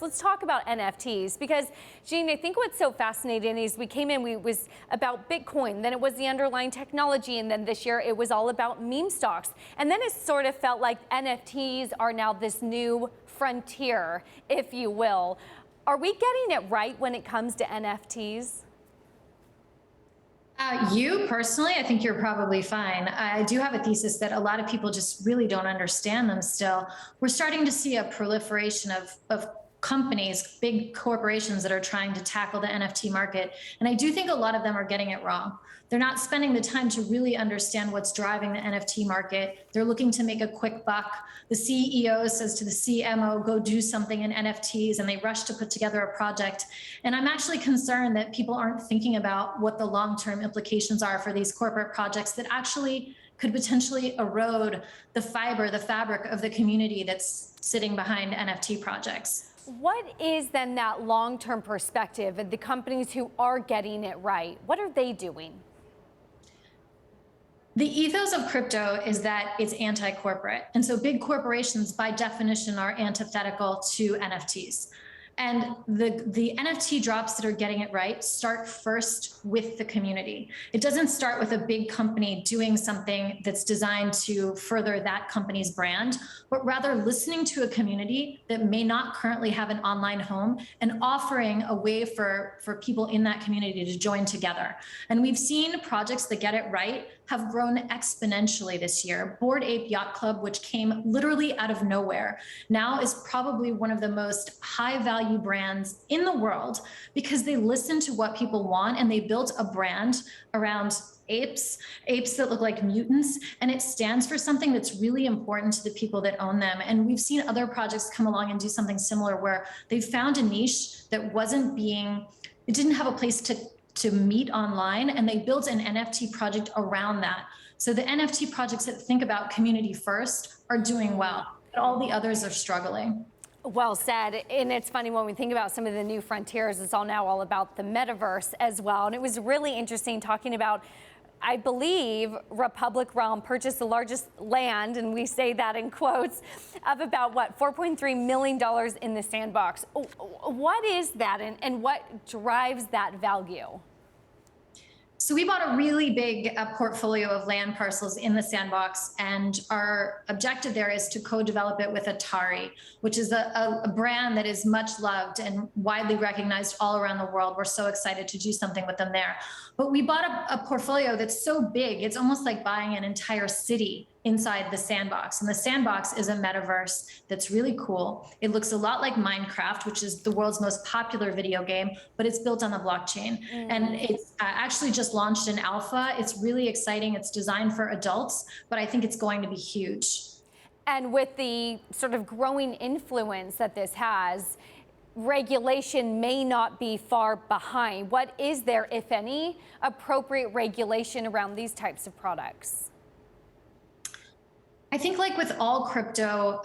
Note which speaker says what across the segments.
Speaker 1: Let's talk about NFTs because, Janine, I think what's so fascinating is we came in, it was about Bitcoin, then it was the underlying technology, and then this year it was all about meme stocks. And then it sort of felt like NFTs are now this new frontier, if you will. Are we getting it right when it comes to NFTs?
Speaker 2: You personally, I think you're probably fine. I do have a thesis that a lot of people just really don't understand them still. We're starting to see a proliferation of companies, big corporations that are trying to tackle the NFT market. And I do think a lot of them are getting it wrong. They're not spending the time to really understand what's driving the NFT market. They're looking to make a quick buck. The CEO says to the CMO, go do something in NFTs, and they rush to put together a project. And I'm actually concerned that people aren't thinking about what the long-term implications are for these corporate projects that actually could potentially erode the fiber, the fabric of the community that's sitting behind NFT projects.
Speaker 1: What is then that long-term perspective of the companies who are getting it right? What are they doing?
Speaker 2: The ethos of crypto is that it's anti-corporate. And so big corporations, by definition, are antithetical to NFTs. And the NFT drops that are getting it right start first with the community. It doesn't start with a big company doing something that's designed to further that company's brand, but rather listening to a community that may not currently have an online home and offering a way for people in that community to join together. And we've seen projects that get it right have grown exponentially this year. Bored Ape Yacht Club, which came literally out of nowhere, now is probably one of the most high-value brands in the world because they listened to what people want and they built a brand around apes that look like mutants, and it stands for something that's really important to the people that own them. And we've seen other projects come along and do something similar where they found a niche that it didn't have a place to meet online, and they built an NFT project around that. So the NFT projects that think about community first are doing well, but all the others are struggling.
Speaker 1: Well said. And it's funny when we think about some of the new frontiers, it's all about the metaverse as well. And it was really interesting talking about, I believe Realm purchased the largest land, and we say that in quotes, of about $4.3 million in the sandbox. What is that, and what drives that value?
Speaker 2: So we bought a really big portfolio of land parcels in the sandbox, and our objective there is to co-develop it with Atari, which is a brand that is much loved and widely recognized all around the world. We're so excited to do something with them there. But we bought a portfolio that's so big, it's almost like buying an entire city inside the sandbox. And the sandbox is a metaverse that's really cool. It looks a lot like Minecraft, which is the world's most popular video game, but it's built on the blockchain. And it's actually just launched in alpha. It's really exciting. It's designed for adults, but I think it's going to be huge.
Speaker 1: And with the sort of growing influence that this has, regulation may not be far behind. What is there, if any, appropriate regulation around these types of products?
Speaker 2: I think, like with all crypto,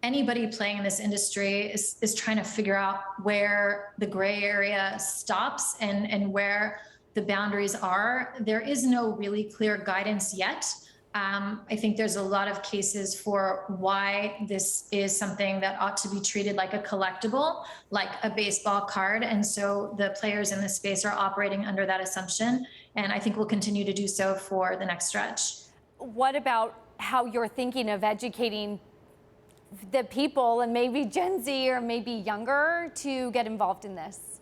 Speaker 2: anybody playing in this industry is trying to figure out where the gray area stops and where the boundaries are. There is no really clear guidance yet. I think there's a lot of cases for why this is something that ought to be treated like a collectible, like a baseball card. And so the players in this space are operating under that assumption. And I think we'll continue to do so for the next stretch.
Speaker 1: What about how you're thinking of educating the people, and maybe Gen Z or maybe younger, to get involved in this?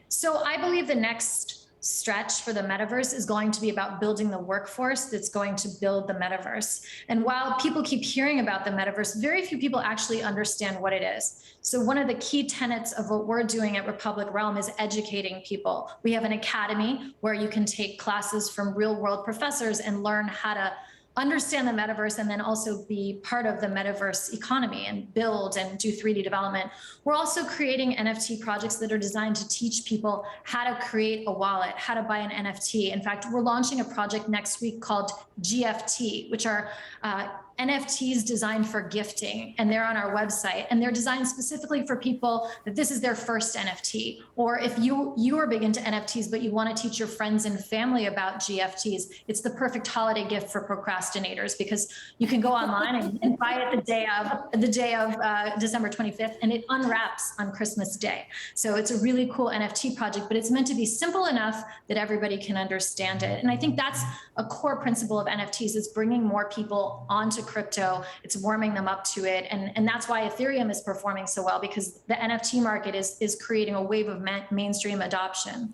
Speaker 2: So I believe the next stretch for the metaverse is going to be about building the workforce that's going to build the metaverse. And while people keep hearing about the metaverse, very few people actually understand what it is. So one of the key tenets of what we're doing at Republic Realm is educating people. We have an academy where you can take classes from real world professors and learn how to understand the metaverse and then also be part of the metaverse economy and build and do 3D development. We're also creating NFT projects that are designed to teach people how to create a wallet, how to buy an NFT. In fact, we're launching a project next week called GFT, which are NFTs designed for gifting, and they're on our website, and they're designed specifically for people that this is their first NFT. Or if you are big into NFTs, but you want to teach your friends and family about GFTs, it's the perfect holiday gift for procrastinators, because you can go online and buy it the day of December 25th, and it unwraps on Christmas Day. So it's a really cool NFT project, but it's meant to be simple enough that everybody can understand it. And I think that's a core principle of NFTs, is bringing more people onto crypto. It's warming them up to it. And that's why Ethereum is performing so well, because the NFT market is creating a wave of mainstream adoption.